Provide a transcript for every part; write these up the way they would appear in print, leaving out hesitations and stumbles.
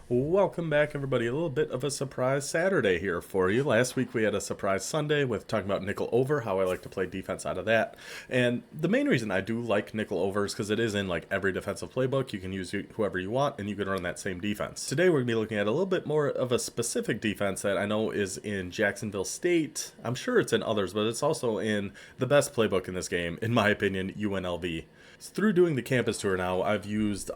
Welcome back, everybody. A little bit of a surprise Saturday here for you. Last week we had a surprise Sunday with talking about nickel over, how I like to play defense out of that. And the main reason I do like nickel over is because it is in like every defensive playbook. You can use whoever you want and you can run that same defense. Today we're going to be looking at a little bit more of a specific defense that I know is in Jacksonville State. I'm sure it's in others, but it's also in the best playbook in this game, in my opinion, UNLV. Through doing the campus tour now, I've used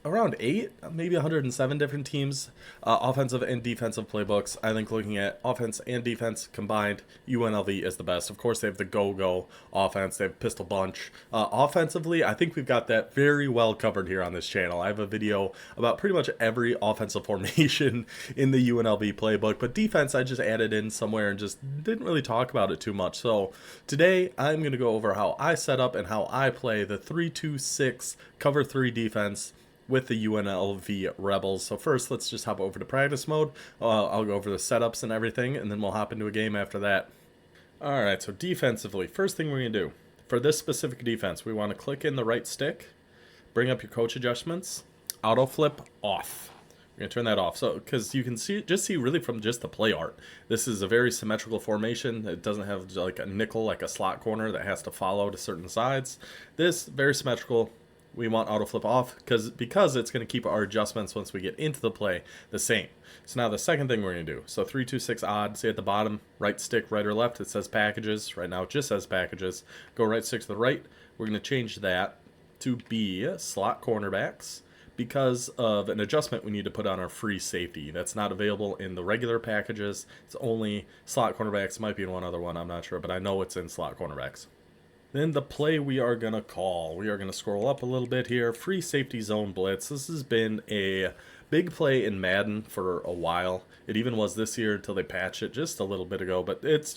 around 8, maybe 107 different teams, offensive and defensive playbooks. I think looking at offense and defense combined, UNLV is the best. Of course, they have the GoGo offense. They have Pistol Bunch. Offensively, I think we've got that very well covered here on this channel. I have a video about pretty much every offensive formation in the UNLV playbook, but defense I just added in somewhere and just didn't really talk about it too much. So today, I'm going to go over how I set up and how I play the 3-2-6 cover 3 defense with the UNLV Rebels. So first, let's just hop over to practice mode. I'll go over the setups and everything, and then we'll hop into a game after that. Alright, so defensively, first thing we're going to do, for this specific defense, we want to click in the right stick, bring up your coach adjustments, auto flip off. We're going to turn that off, so because you can see really from just the play art, this is a very symmetrical formation. It doesn't have like a nickel, like a slot corner that has to follow to certain sides. This, very symmetrical. We want auto flip off because it's going to keep our adjustments once we get into the play the same. So now the second thing we're going to do, so 3-2-6 odd, see at the bottom, right stick, right or left, it says packages. Right now it just says packages. Go right stick to the right. We're going to change that to be slot cornerbacks because of an adjustment we need to put on our free safety. That's not available in the regular packages. It's only slot cornerbacks. Might be in one other one, I'm not sure, but I know it's in slot cornerbacks. Then the play we are going to call. We are going to scroll up a little bit here. Free safety zone blitz. This has been a big play in Madden for a while. It even was this year until they patched it just a little bit ago. But it's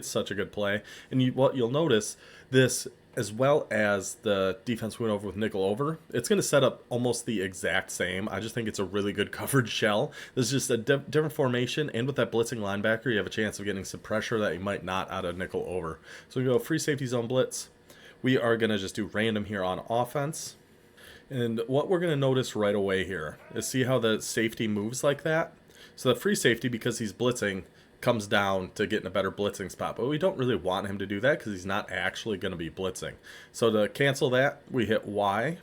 such a good play. And what you'll notice, this as well as the defense we went over with nickel over, it's going to set up almost the exact same. I just think it's a really good coverage shell. This is just a different formation, and with that blitzing linebacker, you have a chance of getting some pressure that you might not out of nickel over. So we go free safety zone blitz. We are going to just do random here on offense. And what we're going to notice right away here is see how the safety moves like that? So the free safety, because he's blitzing, comes down to get in a better blitzing spot, but we don't really want him to do that because he's not actually going to be blitzing. So to cancel that, we hit Y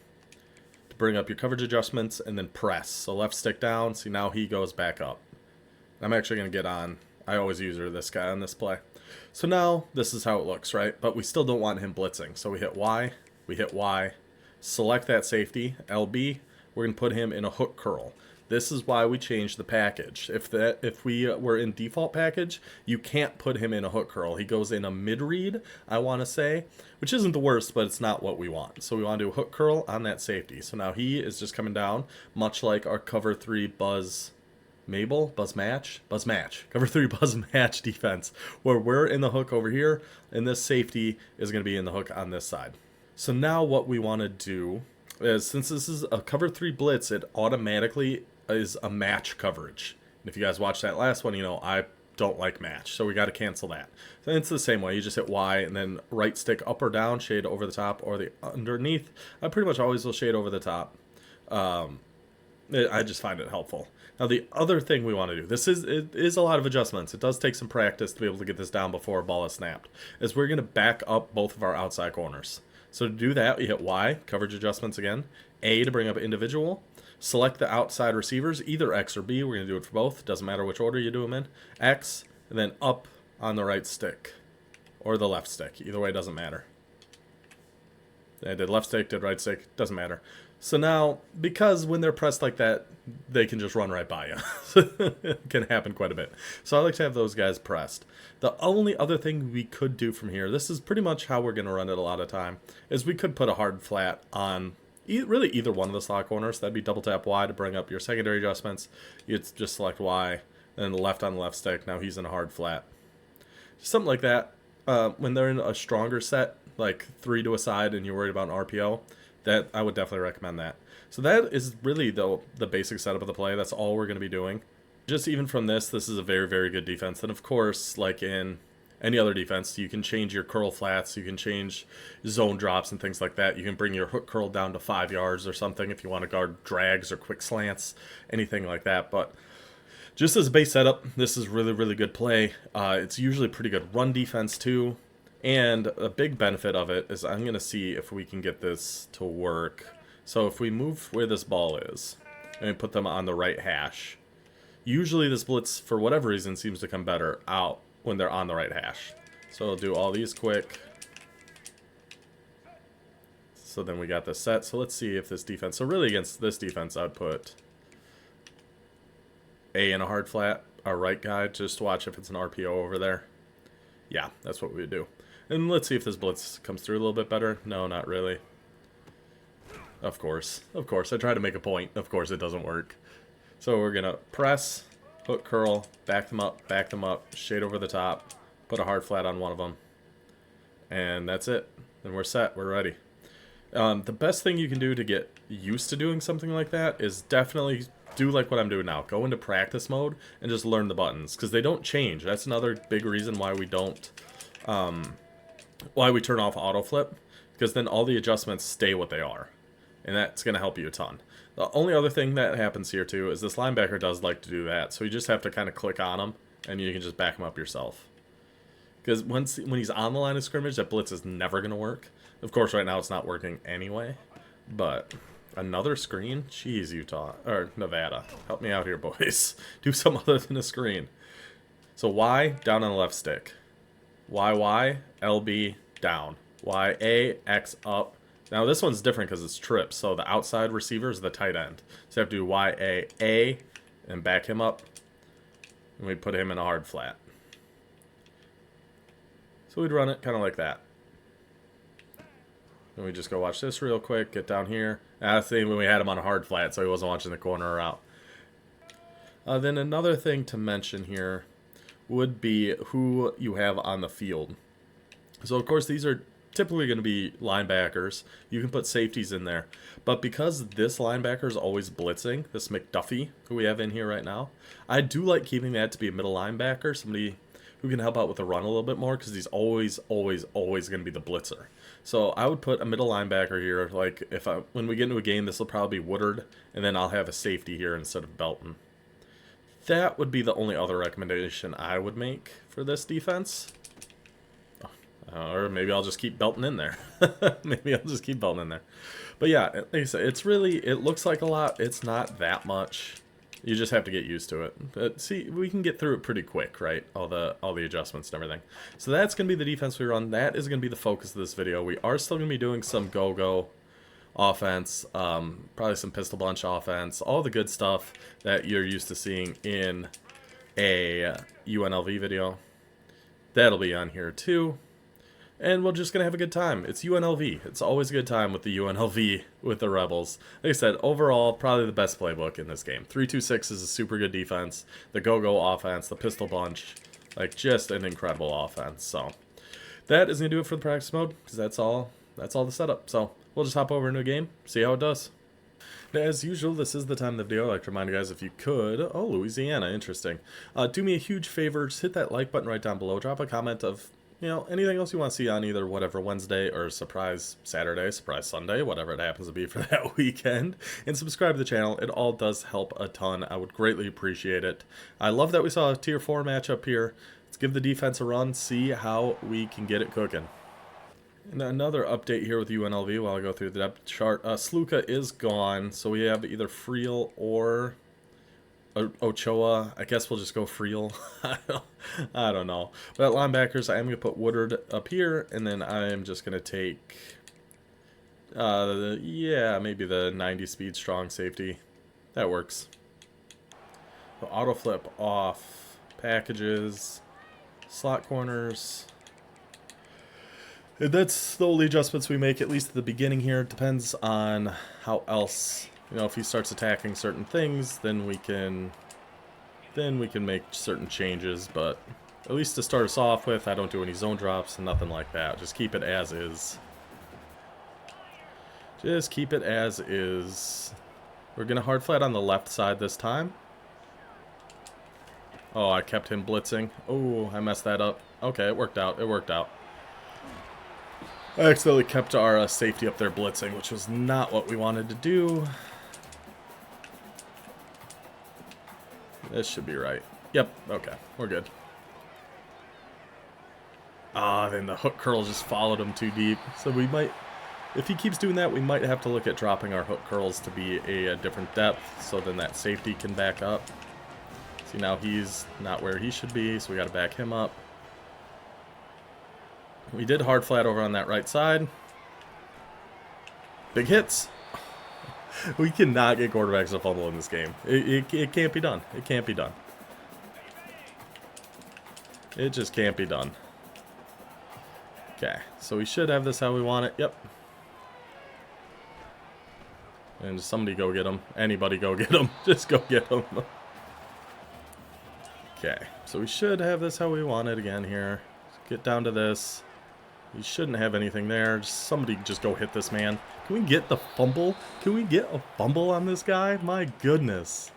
to bring up your coverage adjustments and then press. So left stick down, see now he goes back up. I'm actually going to get on, I always use this guy on this play. So now this is how it looks, right? But we still don't want him blitzing. So we hit Y, select that safety, LB, we're going to put him in a hook curl. This is why we changed the package. If we were in default package, you can't put him in a hook curl. He goes in a mid-read, I want to say, which isn't the worst, but it's not what we want. So we want to do a hook curl on that safety. So now he is just coming down, much like our cover 3 buzz match, cover 3 buzz match defense, where we're in the hook over here, and this safety is going to be in the hook on this side. So now what we want to do is, since this is a cover 3 blitz, it automatically is a match coverage. And if you guys watched that last one, you know I don't like match, so we got to cancel that. So it's the same way. You just hit Y and then right stick up or down, shade over the top or the underneath. I pretty much always will shade over the top. I just find it helpful. Now the other thing we want to do, it is a lot of adjustments. It does take some practice to be able to get this down before a ball is snapped, is we're going to back up both of our outside corners. So to do that, we hit Y, coverage adjustments again, A to bring up individual, select the outside receivers, either X or B. We're going to do it for both. Doesn't matter which order you do them in. X, and then up on the right stick or the left stick. Either way, doesn't matter. I did left stick, did right stick, doesn't matter. So now, because when they're pressed like that, they can just run right by you. It can happen quite a bit. So I like to have those guys pressed. The only other thing we could do from here, this is pretty much how we're going to run it a lot of time, is we could put a hard flat on really either one of the slot corners. That'd be double tap Y to bring up your secondary adjustments. You'd just select Y, and then left on the left stick. Now he's in a hard flat. Something like that. When they're in a stronger set, like 3 to a side, and you're worried about an RPO, that I would definitely recommend that. So that is really the basic setup of the play. That's all we're going to be doing. Just even from this is a very, very good defense. And of course, like in any other defense. You can change your curl flats, you can change zone drops and things like that. You can bring your hook curl down to 5 yards or something if you want to guard drags or quick slants, anything like that. But just as a base setup, this is really, really good play. It's usually pretty good run defense too. And a big benefit of it is I'm going to see if we can get this to work. So if we move where this ball is and we put them on the right hash, usually this blitz, for whatever reason, seems to come better out when they're on the right hash. So I'll do all these quick. So then we got this set. So let's see if this defense... So really against this defense, I'd put A in a hard flat, our right guy. Just watch if it's an RPO over there. Yeah, that's what we would do. And let's see if this blitz comes through a little bit better. No, not really. Of course. Of course. I try to make a point. Of course it doesn't work. So we're going to press, hook curl, back them up, shade over the top, put a hard flat on one of them. And that's it. Then we're set. We're ready. The best thing you can do to get used to doing something like that is definitely do like what I'm doing now. Go into practice mode and just learn the buttons, because they don't change. That's another big reason why we don't... why we turn off auto flip, because then all the adjustments stay what they are, and that's going to help you a ton. The only other thing that happens here too is this linebacker does like to do that, so you just have to kind of click on him and you can just back him up yourself, because when he's on the line of scrimmage, that blitz is never going to work. Of course right now it's not working anyway, but another screen? Jeez, Utah or Nevada, help me out here, boys. Do some other than a screen. So Y down on the left stick, YY, LB, down. YA, X up. Now this one's different because it's trip, so the outside receiver is the tight end. So you have to do YA, A, and back him up. And we put him in a hard flat. So we'd run it kind of like that. And we just go watch this real quick, get down here. That's the thing when we had him on a hard flat, so he wasn't watching the corner or out. Then another thing to mention here would be who you have on the field. So of course these are typically going to be linebackers. You can put safeties in there, but because this linebacker is always blitzing, this McDuffie who we have in here right now, I do like keeping that to be a middle linebacker, somebody who can help out with the run a little bit more, because he's always going to be the blitzer. So I would put a middle linebacker here. Like when we get into a game, this will probably be Woodard, and then I'll have a safety here instead of Belton. That would be the only other recommendation I would make for this defense. Or maybe I'll just keep Belton in there. Maybe I'll just keep Belton in there. But yeah, like I said, it looks like a lot. It's not that much. You just have to get used to it. But see, we can get through it pretty quick, right? All the adjustments and everything. So that's going to be the defense we run. That is going to be the focus of this video. We are still going to be doing some GoGo offense, probably some pistol bunch offense, all the good stuff that you're used to seeing in a UNLV video. That'll be on here too. And we're just going to have a good time. It's UNLV. It's always a good time with the UNLV, with the Rebels. Like I said, overall, probably the best playbook in this game. 3-2-6 is a super good defense. The GoGo offense, the pistol bunch, like just an incredible offense. So that is going to do it for the practice mode, because that's all the setup. So we'll just hop over into a game, see how it does. Now, as usual, this is the time of the video. I'd like to remind you guys, if you could, oh, Louisiana, interesting. Do me a huge favor, just hit that like button right down below. Drop a comment of, you know, anything else you want to see on either whatever Wednesday or surprise Saturday, surprise Sunday, whatever it happens to be for that weekend. And subscribe to the channel. It all does help a ton. I would greatly appreciate it. I love that we saw a tier 4 matchup here. Let's give the defense a run, see how we can get it cooking. And another update here with UNLV while I go through the depth chart. Sluka is gone, so we have either Friel or Ochoa. I guess we'll just go Friel. I don't know. But at linebackers, I am going to put Woodard up here, and then I am just going to take, yeah, maybe the 90 speed strong safety. That works. So auto flip off, packages, slot corners. That's the only adjustments we make, at least at the beginning here. It depends on how else, you know, if he starts attacking certain things, then we can make certain changes. But at least to start us off with, I don't do any zone drops and nothing like that. Just keep it as is. Just keep it as is. We're going to hard flat on the left side this time. Oh, I kept him blitzing. Oh, I messed that up. Okay, it worked out. It worked out. I accidentally kept our safety up there blitzing, which was not what we wanted to do. This should be right. Yep, okay, we're good. Ah, then the hook curl just followed him too deep. So we might, if he keeps doing that, we might have to look at dropping our hook curls to be a different depth, so then that safety can back up. See, now he's not where he should be, so we got to back him up. We did hard flat over on that right side. Big hits. We cannot get quarterbacks to fumble in this game. It can't be done. It can't be done. It just can't be done. Okay, so we should have this how we want it. Yep. And somebody go get him. Anybody go get him. Just go get him. Okay, so we should have this how we want it again here. Let's get down to this. We shouldn't have anything there. Somebody just go hit this man. Can we get the fumble? Can we get a fumble on this guy? My goodness.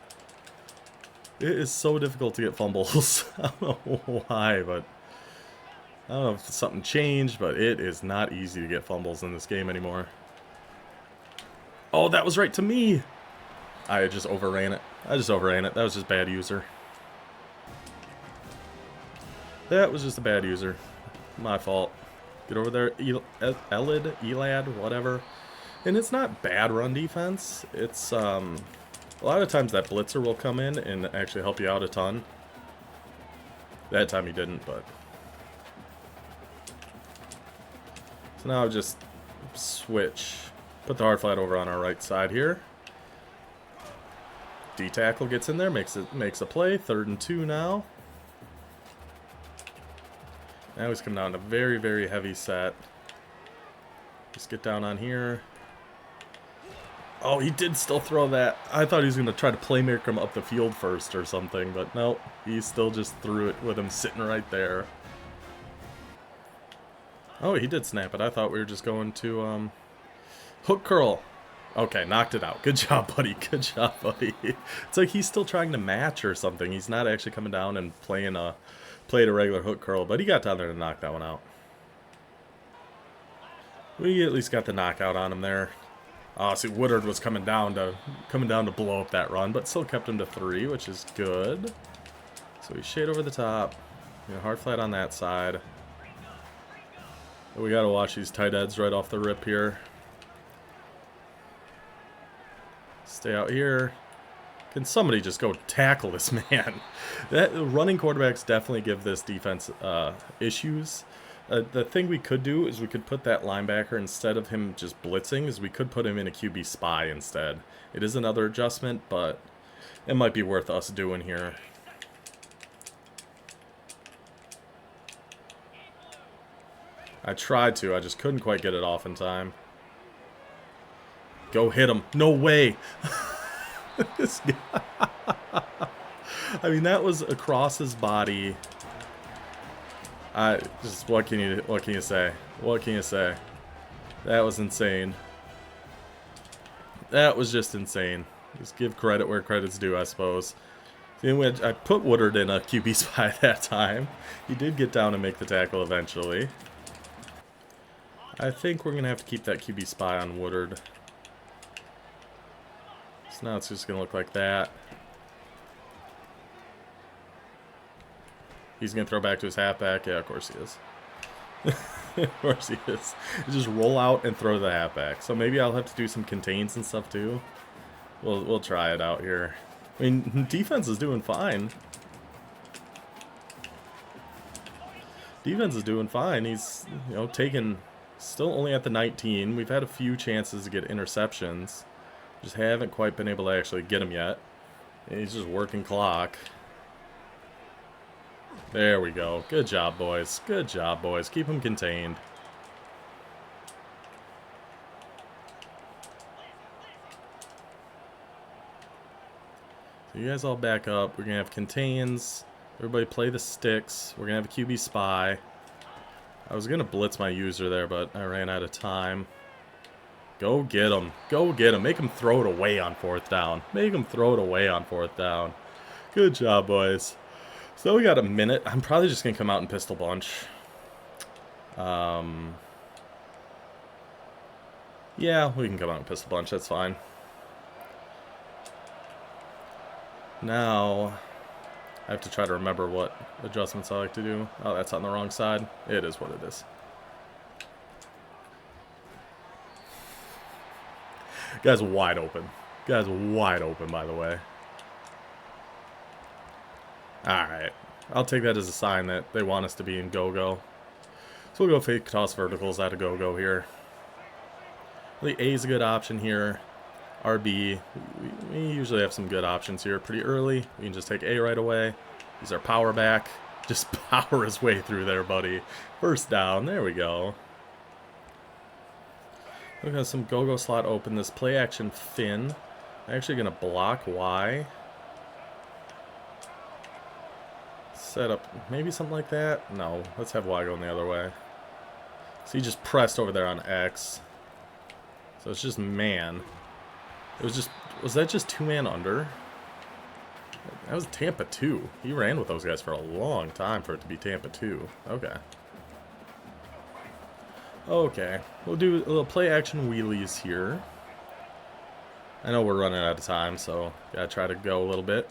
It is so difficult to get fumbles. I don't know why, but I don't know if something changed, but it is not easy to get fumbles in this game anymore. Oh, that was right to me. I just overran it. I just overran it. That was just bad user. That was just a bad user. My fault. Get over there, Elad, whatever. And it's not bad run defense. It's, a lot of times that blitzer will come in and actually help you out a ton. That time he didn't, but. So now I'll just switch. Put the hard flat over on our right side here. D-tackle gets in there, makes a play. 3rd and 2 now. Now he's coming down to very, very heavy set. Just get down on here. Oh, he did still throw that. I thought he was going to try to playmaker him up the field first or something, but no, he still just threw it with him sitting right there. Oh, he did snap it. I thought we were just going to hook curl. Okay, knocked it out. Good job, buddy. Good job, buddy. It's like he's still trying to match or something. He's not actually coming down and played a regular hook curl, but he got down there to knock that one out. We at least got the knockout on him there. Oh, see, Woodard was coming down to blow up that run, but still kept him to 3, which is good. So we shade over the top. Hard flat on that side. But we got to watch these tight ends right off the rip here. Stay out here. Can somebody just go tackle this man? That running quarterbacks definitely give this defense issues. The thing we could do is we could put that linebacker, instead of him just blitzing, is we could put him in a QB spy instead. It is another adjustment, but it might be worth us doing here. I tried to, I just couldn't quite get it off in time. Go hit him. No way. This guy. I mean, that was across his body. What can you say? What can you say? That was insane. That was just insane. Just give credit where credit's due, I suppose. I put Woodard in a QB spy that time. He did get down and make the tackle eventually. I think we're gonna have to keep that QB spy on Woodard. So now it's just gonna look like that. He's going to throw back to his halfback. Yeah, of course he is. Of course he is. Just roll out and throw the halfback. So maybe I'll have to do some contains and stuff too. We'll try it out here. I mean, defense is doing fine. Defense is doing fine. He's, taking, still only at the 19. We've had a few chances to get interceptions. Just haven't quite been able to actually get him yet. And he's just working clock. There we go. Good job, boys. Good job, boys. Keep them contained. So you guys all back up. We're going to have contains. Everybody play the sticks. We're going to have a QB spy. I was going to blitz my user there, but I ran out of time. Go get him. Go get him. Make him throw it away on 4th down. Make him throw it away on 4th down. Good job, boys. So we got a minute. I'm probably just going to come out and pistol bunch. Yeah, we can come out and pistol bunch. That's fine. Now, I have to try to remember what adjustments I like to do. Oh, that's on the wrong side. It is what it is. Guy's wide open. Guy's wide open, by the way. Alright. I'll take that as a sign that they want us to be in GoGo. So we'll go fake toss verticals out of GoGo here. The A is a good option here. RB, we usually have some good options here pretty early. We can just take A right away. Use our power back. Just power his way through there, buddy. First down. There we go. We've got some GoGo slot open. This play action fin. I'm actually going to block Y. Set up maybe something like that. No, let's have Y going the other way. So he just pressed over there on X. So it's just man. It was just, was that just 2-man under? That was Tampa 2. He ran with those guys for a long time for it to be Tampa 2. Okay. Okay. We'll do a little play action wheelies here. I know we're running out of time, so gotta try to go a little bit.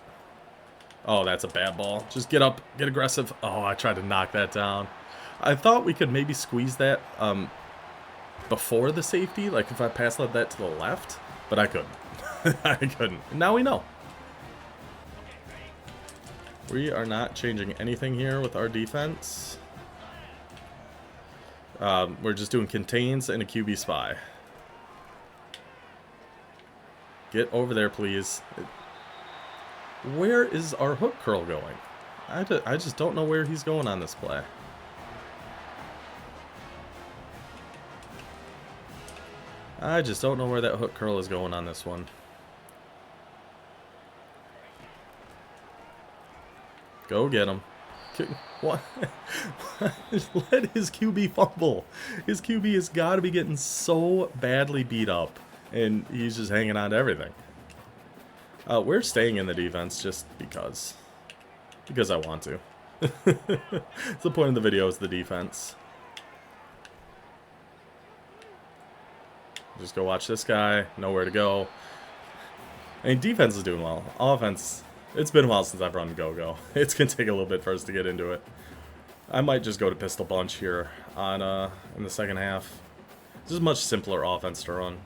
Oh, that's a bad ball. Just get up, get aggressive. Oh, I tried to knock that down. I thought we could maybe squeeze that before the safety, like if I pass led that to the left, but I couldn't. I couldn't. Now we know. We are not changing anything here with our defense. We're just doing contains and a QB spy. Get over there, please. Where is our hook curl going? I just don't know where he's going on this play. I just don't know where that hook curl is going on this one. Go get him. What? Let his QB fumble. His QB has got to be getting so badly beat up, and he's just hanging on to everything. We're staying in the defense just because I want to. That's the point of the video, is the defense. Just go watch this guy. Know where to go. I mean, defense is doing well. Offense, it's been a while since I've run GoGo. It's going to take a little bit for us to get into it. I might just go to pistol bunch here on in the second half. This is a much simpler offense to run.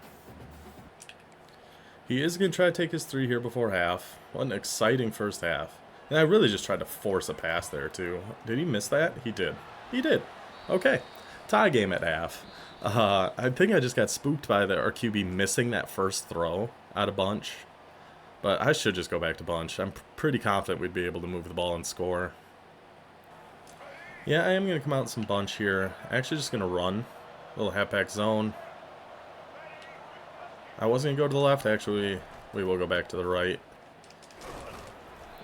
He is going to try to take his 3 here before half. What an exciting first half. And I really just tried to force a pass there, too. Did he miss that? He did. He did. Okay. Tie game at half. I think I just got spooked by our QB missing that first throw out of bunch. But I should just go back to bunch. I'm pretty confident we'd be able to move the ball and score. Yeah, I am going to come out in some bunch here. Actually just going to run. A little halfback zone. I wasn't going to go to the left. Actually, we will go back to the right.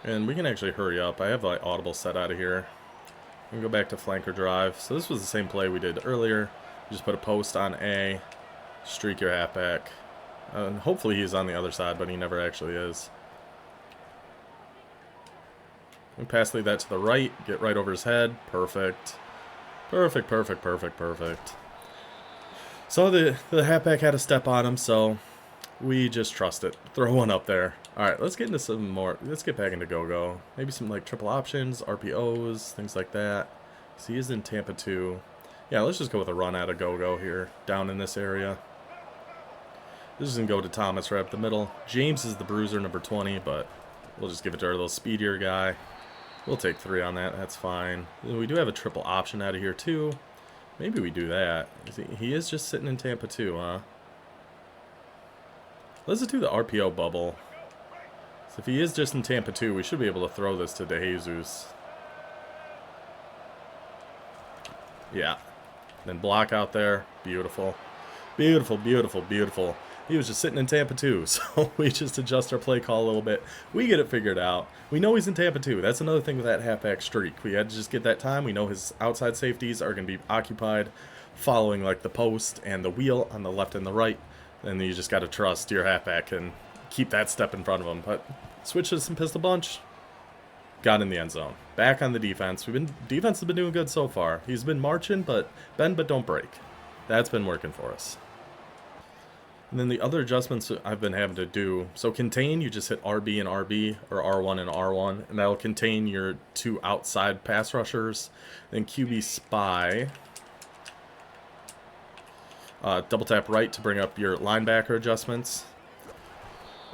And we can actually hurry up. I have the audible set out of here. We can go back to flanker drive. So this was the same play we did earlier. You just put a post on A, streak your halfback. And hopefully he's on the other side, but he never actually is. We pass lead that to the right, get right over his head. Perfect. Perfect, perfect, perfect, perfect. So the halfback had a step on him, so we just trust it. Throw one up there. Alright, let's get into some more. Let's get back into GoGo. Maybe some like triple options, RPOs, things like that. So he is in Tampa 2. Yeah, let's just go with a run out of GoGo here, down in this area. This is going to go to Thomas right up the middle. James is the bruiser, number 20, but we'll just give it to our little speedier guy. We'll take 3 on that. That's fine. We do have a triple option out of here, too. Maybe we do that. He is just sitting in Tampa 2, huh? Let's just do the RPO bubble. So if he is just in Tampa 2, we should be able to throw this to DeJesus. Yeah. Then block out there. Beautiful. Beautiful, beautiful, beautiful. He was just sitting in Tampa 2, so we just adjust our play call a little bit. We get it figured out. We know he's in Tampa 2. That's another thing with that halfback streak. We had to just get that time. We know his outside safeties are going to be occupied following like the post and the wheel on the left and the right. And you just got to trust your halfback and keep that step in front of him. But switch to some pistol bunch. got in the end zone. Back on the defense. Defense has been doing good so far. He's been marching, but bend but don't break. That's been working for us. And then the other adjustments I've been having to do, so contain, you just hit RB and RB, or R1 and R1, and that'll contain your 2 outside pass rushers. Then QB spy, double tap right to bring up your linebacker adjustments.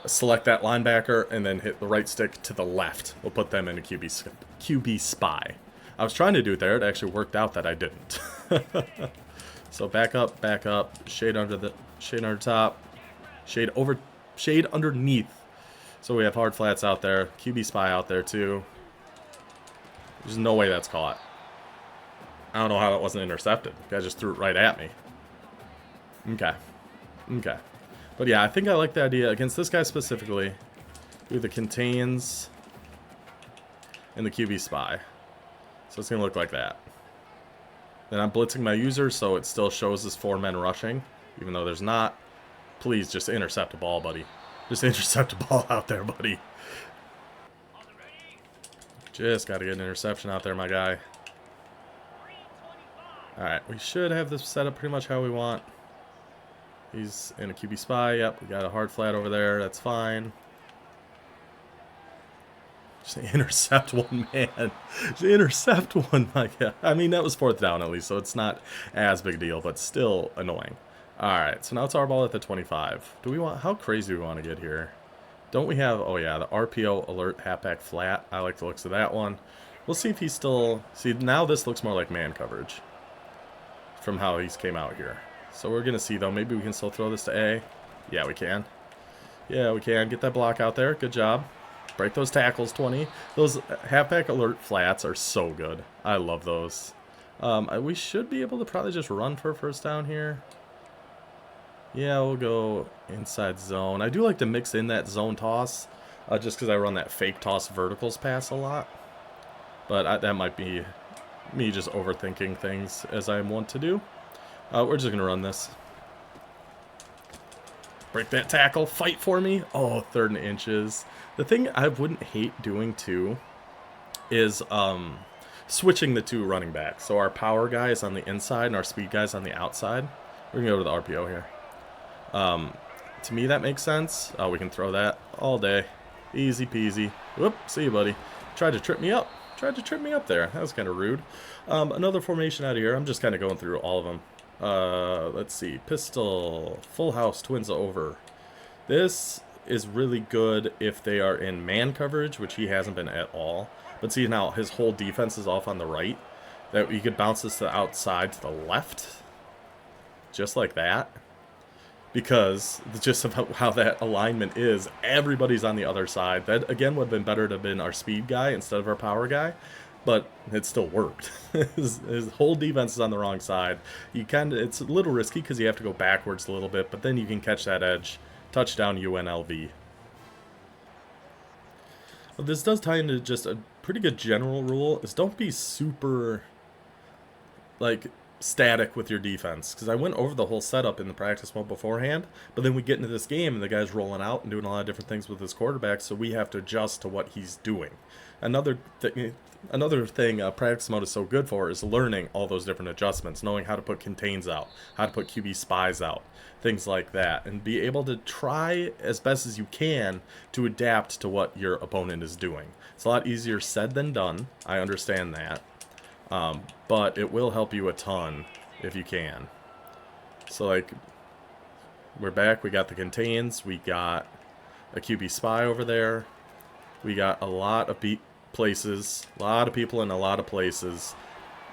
Select that linebacker, and then hit the right stick to the left. We'll put them into QB spy. I was trying to do it there, it actually worked out that I didn't. So back up, shade under top, shade underneath. So we have hard flats out there, QB spy out there too. There's no way that's caught. I don't know how that wasn't intercepted. The guy just threw it right at me. Okay. But yeah, I think I like the idea against this guy specifically. Do the contains and the QB spy. So it's gonna look like that. Then I'm blitzing my user, so it still shows as 4 men rushing, even though there's not. Please just intercept a ball, buddy. Just intercept a ball out there, buddy. Just got to get an interception out there, my guy. Alright, we should have this set up pretty much how we want. He's in a QB spy. Yep, we got a hard flat over there. That's fine. Just intercept one, man. Just intercept one, my God. I mean, that was 4th down at least, so it's not as big a deal, but still annoying. Alright, so now it's our ball at the 25. Do we want, how crazy do we want to get here? Don't we have, oh yeah, the RPO alert halfback flat. I like the looks of that one. We'll see if he's still, see, now this looks more like man coverage from how he's came out here. So we're going to see, though, maybe we can still throw this to A. Yeah, we can. Yeah, we can. Get that block out there. Good job. Break those tackles, 20. Those halfback alert flats are so good. I love those. We should be able to probably just run for a 1st down here. Yeah, we'll go inside zone. I do like to mix in that zone toss, just because I run that fake toss verticals pass a lot. But that might be me just overthinking things, as I want to do. We're just going to run this. Break that tackle. Fight for me. Oh, 3rd and inches. The thing I wouldn't hate doing, too, is switching the 2 running backs. So our power guy is on the inside and our speed guy is on the outside. We're going to go to the RPO here. To me, that makes sense. We can throw that all day. Easy peasy. Whoop. See you, buddy. Tried to trip me up. There. That was kind of rude. Another formation out of here. I'm just kind of going through all of them. Let's see. Pistol. Full house. Twins over. This is really good if they are in man coverage, which he hasn't been at all. But see, now his whole defense is off on the right. That you could bounce this to the outside to the left. Just like that. Because just about how that alignment is, everybody's on the other side. That, again, would have been better to have been our speed guy instead of our power guy. But it still worked. his whole defense is on the wrong side. It's a little risky because you have to go backwards a little bit, but then you can catch that edge. Touchdown UNLV. Well, this does tie into just a pretty good general rule, is don't be super, like, static with your defense. Because I went over the whole setup in the practice mode beforehand, but then we get into this game and the guy's rolling out and doing a lot of different things with his quarterback, so we have to adjust to what he's doing. Another thing practice mode is so good for is learning all those different adjustments, knowing how to put contains out, how to put QB spies out, things like that, and be able to try as best as you can to adapt to what your opponent is doing. It's a lot easier said than done. I understand that. But it will help you a ton if you can. So, like, we're back. We got the contains. We got a QB spy over there. We got a lot of places, a lot of people in a lot of places,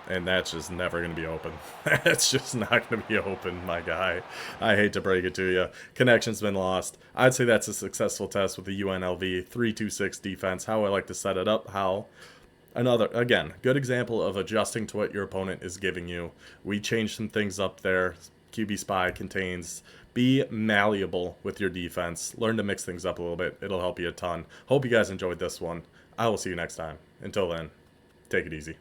and that's just never going to be open. That's just not going to be open, my guy. I hate to break it to you. Connection's been lost. I'd say that's a successful test with the UNLV 3-2-6 defense. How I like to set it up, how... Another, again, good example of adjusting to what your opponent is giving you. We changed some things up there. QB spy contains. Be malleable with your defense. Learn to mix things up a little bit. It'll help you a ton. Hope you guys enjoyed this one. I will see you next time. Until then, take it easy.